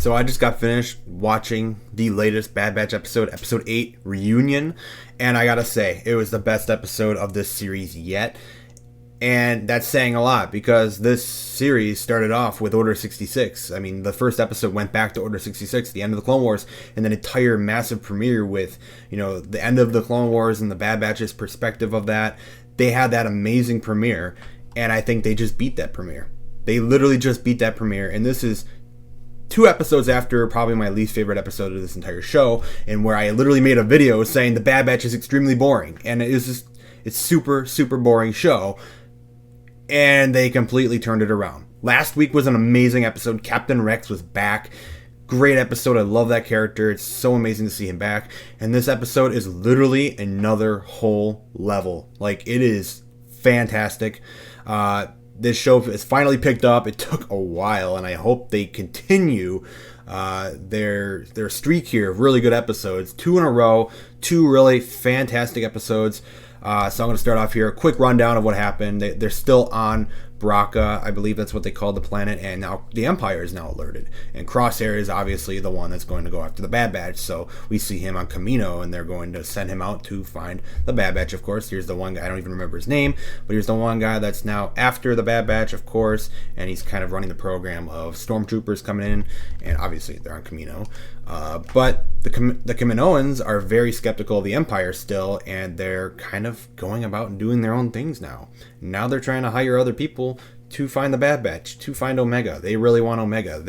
So I just got finished watching the latest Bad Batch episode, episode 8, Reunion, and I gotta say, it was the best episode of this series yet. And that's saying a lot because this series started off with Order 66. I mean, the first episode went back to Order 66, the end of the Clone Wars, and an entire massive premiere with, the end of the Clone Wars and the Bad Batch's perspective of that. They had that amazing premiere, and I think they just beat that premiere. They literally just beat that premiere, and this is 2 episodes after probably my least favorite episode of this entire show, and where I literally made a video saying the Bad Batch is extremely boring, and it's super, super boring show, and they completely turned it around. Last week was an amazing episode. Captain Rex was back. Great episode. I love that character. It's so amazing to see him back, and this episode is literally another whole level. Like, it is fantastic. This show is finally picked up. It took a while, and I hope they continue their streak here of really good episodes. 2 in a row, 2 really fantastic episodes. So I'm going to start off here. A quick rundown of what happened. They're still on Braca. I believe that's what they call the planet. And now the Empire is now alerted. And Crosshair is obviously the one that's going to go after the Bad Batch. So we see him on Kamino, and they're going to send him out to find the Bad Batch, of course. Here's the one guy. I don't even remember his name. But here's the one guy that's now after the Bad Batch, of course. And he's kind of running the program of stormtroopers coming in. And obviously they're on Kamino. But the Kaminoans are very skeptical of the Empire still, and they're kind of going about and doing their own things now. Now they're trying to hire other people to find the Bad Batch, to find Omega. They really want Omega.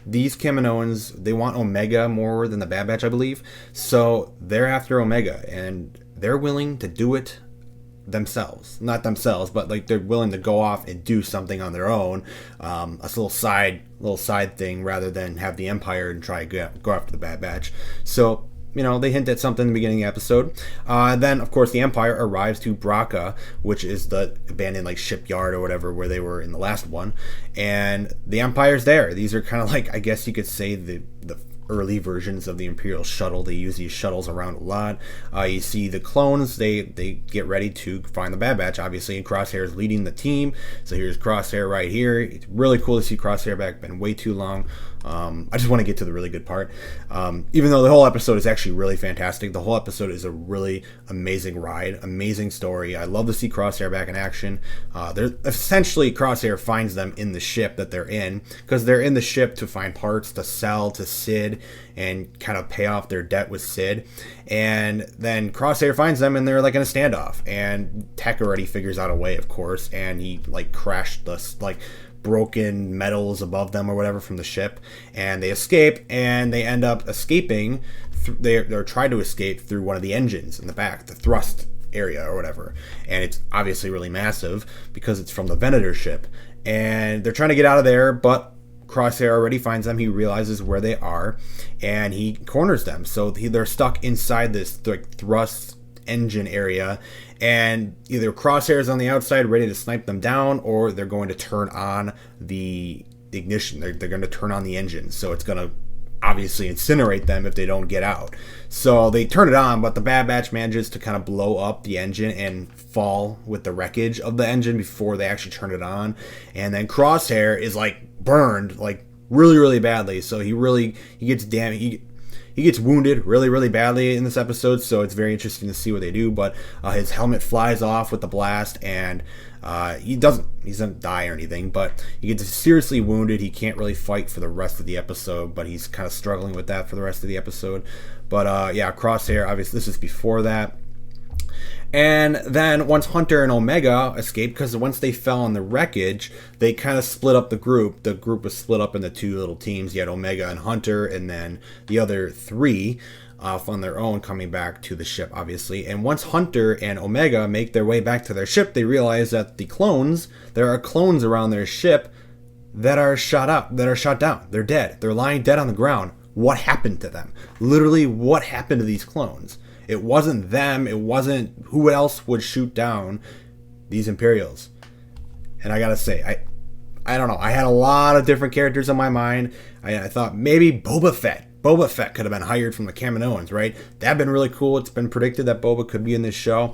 These Kaminoans, they want Omega more than the Bad Batch, I believe. So they're after Omega, and they're willing to do it themselves. Not themselves, but like they're willing to go off and do something on their own. A little side thing rather than have the Empire and try to go after the Bad Batch. So, they hint at something in the beginning of the episode. Then, of course, the Empire arrives to Braca, which is the abandoned shipyard or whatever where they were in the last one. And the Empire's there. These are kind of I guess you could say the early versions of the Imperial shuttle. They use these shuttles around a lot. You see the clones, they get ready to find the Bad Batch, obviously, and Crosshair is leading the team. So here's Crosshair right here. It's really cool to see Crosshair back. Been way too long. I just want to get to the really good part. Even though the whole episode is actually really fantastic, the whole episode is a really amazing ride, amazing story. I love to see Crosshair back in action. Essentially, Crosshair finds them in the ship that they're in, because they're in the ship to find parts to sell to Sid and kind of pay off their debt with Sid. And then Crosshair finds them, and they're in a standoff. And Tech already figures out a way, of course, and he crashed the broken metals above them or whatever from the ship, and they escape, and they end up escaping. They're trying to escape through one of the engines in the back, the thrust area or whatever, and it's obviously really massive because it's from the Venator ship, and they're trying to get out of there, but Crosshair already finds them. He realizes where they are, and he corners them, so they're stuck inside this thrust engine area, and either Crosshair's on the outside ready to snipe them down, or they're going to turn on the ignition. They're going to turn on the engine, so it's going to obviously incinerate them if they don't get out. So they turn it on, but the Bad Batch manages to kind of blow up the engine and fall with the wreckage of the engine before they actually turn it on. And then Crosshair is burned really, really badly, so he gets damaged. He gets wounded really, really badly in this episode, so it's very interesting to see what they do. But his helmet flies off with the blast, and he doesn't die or anything, but he gets seriously wounded. He can't really fight for the rest of the episode, but he's kind of struggling with that for the rest of the episode. But Crosshair, obviously this is before that. And then once Hunter and Omega escaped, because once they fell on the wreckage, they kind of split up the group. The group was split up into 2 little teams. You had Omega and Hunter, and then the other 3 off on their own coming back to the ship, obviously. And once Hunter and Omega make their way back to their ship, they realize that there are clones around their ship that are shot down. They're dead. They're lying dead on the ground. What happened to them? Literally, what happened to these clones? It wasn't them. It wasn't who else would shoot down these Imperials. And I gotta say, I don't know. I had a lot of different characters in my mind. I thought maybe Boba Fett could have been hired from the Kaminoans, right? That'd been really cool. It's been predicted that Boba could be in this show.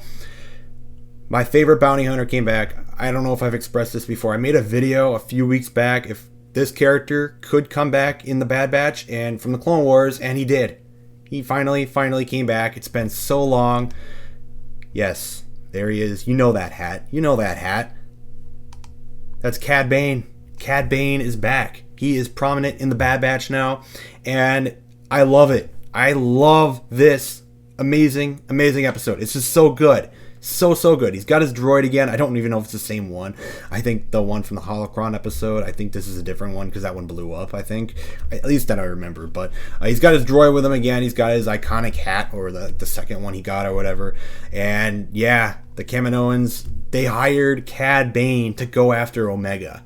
My favorite bounty hunter came back. I don't know if I've expressed this before. I made a video a few weeks back. If this character could come back in the Bad Batch and from the Clone Wars, and he did. He finally came back. It's been so long. Yes, there he is. You know that hat. That's CAD Bane. CAD Bane is back. He is prominent in the Bad Batch now, and I love it. I love this amazing episode. It's just so good. So good. He's got his droid again. I don't even know if it's the same one. I think the one from the Holocron episode, I think this is a different one because that one blew up, I think. At least that I remember. But he's got his droid with him again. He's got his iconic hat, or the second one he got or whatever. And yeah, the Kaminoans, they hired CAD Bane to go after Omega.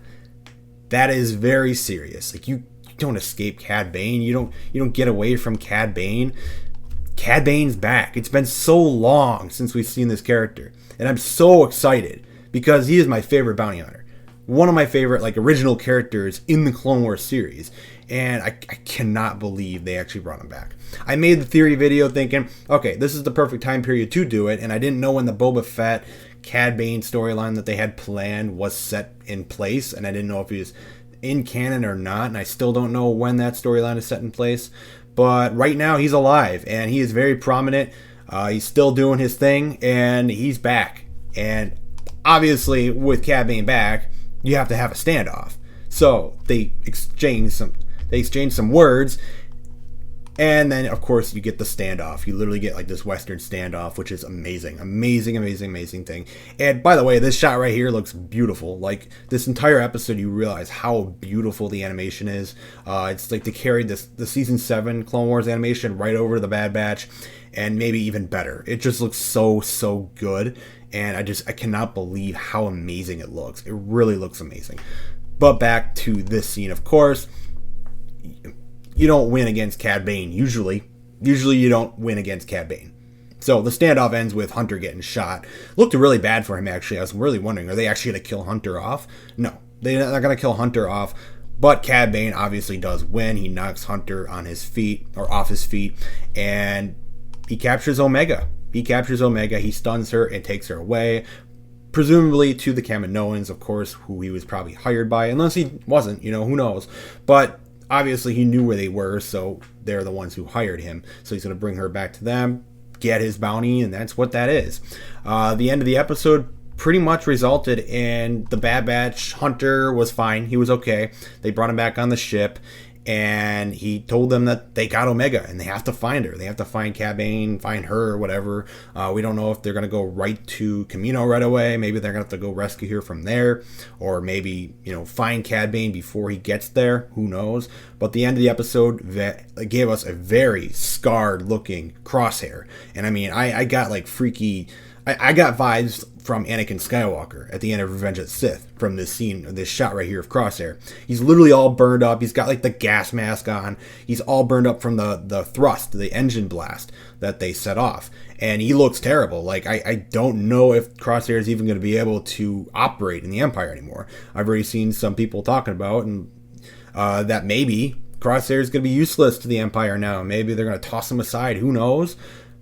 That is very serious. Like, you don't escape CAD Bane. You don't get away from CAD Bane. CAD Bane's back. It's been so long since we've seen this character, and I'm so excited because he is my favorite bounty hunter. One of my favorite, like, original characters in the Clone Wars series, and I cannot believe they actually brought him back. I made the theory video thinking, okay, this is the perfect time period to do it, and I didn't know when the Boba Fett CAD Bane storyline that they had planned was set in place, and I didn't know if he was in canon or not, and I still don't know when that storyline is set in place. But right now he's alive, and he is very prominent. He's still doing his thing, and he's back. And obviously, with CAD Bane back, you have to have a standoff. So they exchange some words, and then of course you get the standoff. You literally get like this Western standoff, which is amazing thing. And by the way, this shot right here looks beautiful. Like, this entire episode, you realize how beautiful the animation is. It's like they carried the season 7 Clone Wars animation right over to the Bad Batch, and maybe even better. It just looks so good, and I cannot believe how amazing it looks. It really looks amazing. But back to this scene, of course. You don't win against CAD Bane, usually. Usually you don't win against CAD Bane. So the standoff ends with Hunter getting shot. Looked really bad for him, actually. I was really wondering, are they actually going to kill Hunter off? No, they're not going to kill Hunter off. But CAD Bane obviously does win. He knocks Hunter on his feet, or off his feet, and he captures Omega. He stuns her and takes her away. Presumably to the Kaminoans, of course, who he was probably hired by. Unless he wasn't, who knows. But obviously, he knew where they were, so they're the ones who hired him. So he's going to bring her back to them, get his bounty, and that's what that is. The end of the episode pretty much resulted in the Bad Batch. Hunter was fine. He was okay. They brought him back on the ship, and he told them that they got Omega, and they have to find her. They have to find CAD Bane, find her, or whatever. We don't know if they're going to go right to Kamino right away. Maybe they're going to have to go rescue her from there, or maybe, find CAD Bane before he gets there. Who knows? But the end of the episode gave us a very scarred-looking Crosshair. And I mean, I got like freaky... I got vibes from Anakin Skywalker at the end of Revenge of the Sith from this scene, this shot right here of Crosshair. He's literally all burned up. He's got like the gas mask on. He's all burned up from the thrust, the engine blast that they set off. And he looks terrible. Like, I don't know if Crosshair is even going to be able to operate in the Empire anymore. I've already seen some people talking about that maybe Crosshair is going to be useless to the Empire now. Maybe they're going to toss him aside. Who knows?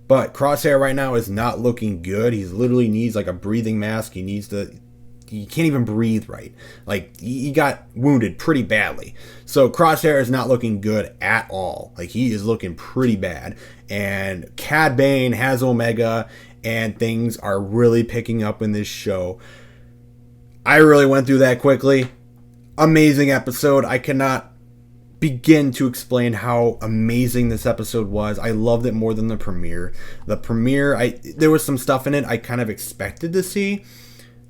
But Crosshair right now is not looking good. He literally needs like a breathing mask. He can't even breathe right. Like, he got wounded pretty badly. So Crosshair is not looking good at all. Like, he is looking pretty bad. And CAD Bane has Omega, and things are really picking up in this show. I really went through that quickly. Amazing episode. I cannot begin to explain how amazing this episode was. I loved it more than the premiere. The premiere, there was some stuff in it I kind of expected to see.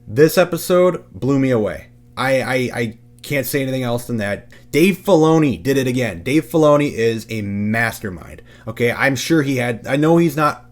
This episode blew me away. I can't say anything else than that. Dave Filoni did it again. Dave Filoni is a mastermind. Okay, I'm sure I know he's not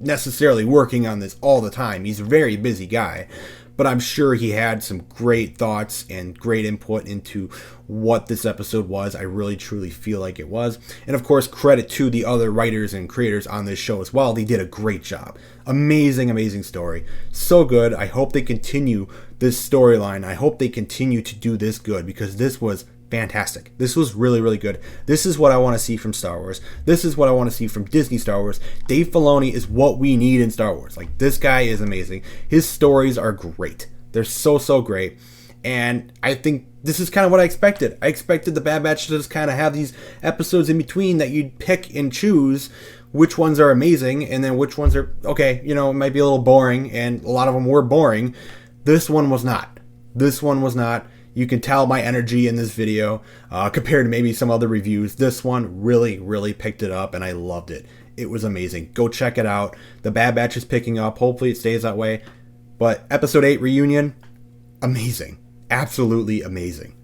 necessarily working on this all the time. He's a very busy guy. But I'm sure he had some great thoughts and great input into what this episode was. I really, truly feel like it was. And of course, credit to the other writers and creators on this show as well. They did a great job. Amazing story. So good. I hope they continue this storyline. I hope they continue to do this good, because this was fantastic. This was really good. This is what I want to see from Star Wars. This is what I want to see from Disney Star Wars. Dave Filoni is what we need in Star Wars. Like, this guy is amazing. His stories are great. They're so great. And I think this is kind of what I expected. I expected the Bad Batch to just kind of have these episodes in between that you'd pick and choose which ones are amazing and then which ones are, okay, you know, it might be a little boring, and a lot of them were boring. This one was not. This one was not. You can tell my energy in this video compared to maybe some other reviews. This one really, really picked it up, and I loved it. It was amazing. Go check it out. The Bad Batch is picking up. Hopefully it stays that way. But episode 8 reunion, amazing. Absolutely amazing.